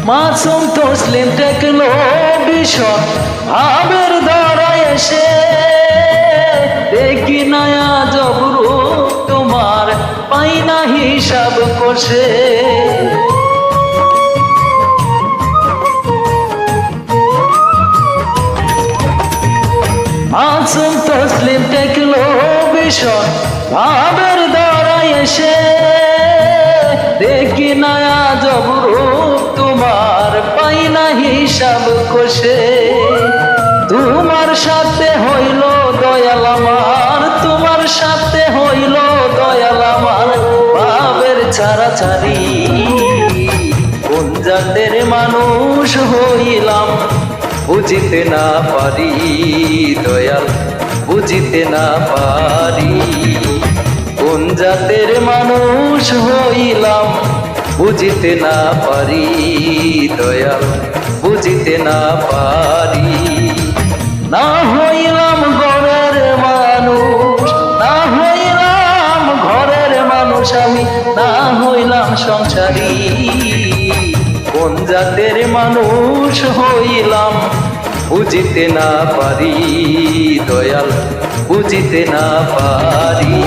মাসুম তসলিম ঠেকলো ভীষণ ভাবের দ্বারায় এসে, দেখি নয়া জবরু তোমার পাই না হিসাব কষে। মাসুম তসলিম ঠেকলো ভীষণ ভাবের দ্বারায় এসে, দেখি নয়া জবরু তোমার পাই না হিসাব কষে। তোমার সাথে হইল দয়াল আমার, তোমার সাথে হইল দয়াল আমার ভাবের ছাড়াছাড়ি। কোন জাতের মানুষ হইলাম বুঝিতে না পারি দয়াল, বুঝিতে না পারি। কোন জাতের মানুষ হইলাম বুঝিতে না পারি দয়াল, বুঝিতে না পারি। না হইলাম ঘরের মানুষ, না হইলাম ঘরের মানুষ আমি, না হইলাম সংসারী। কোন জাতের মানুষ হইলাম বুঝিতে না পারি দয়াল, বুঝিতে না পারি।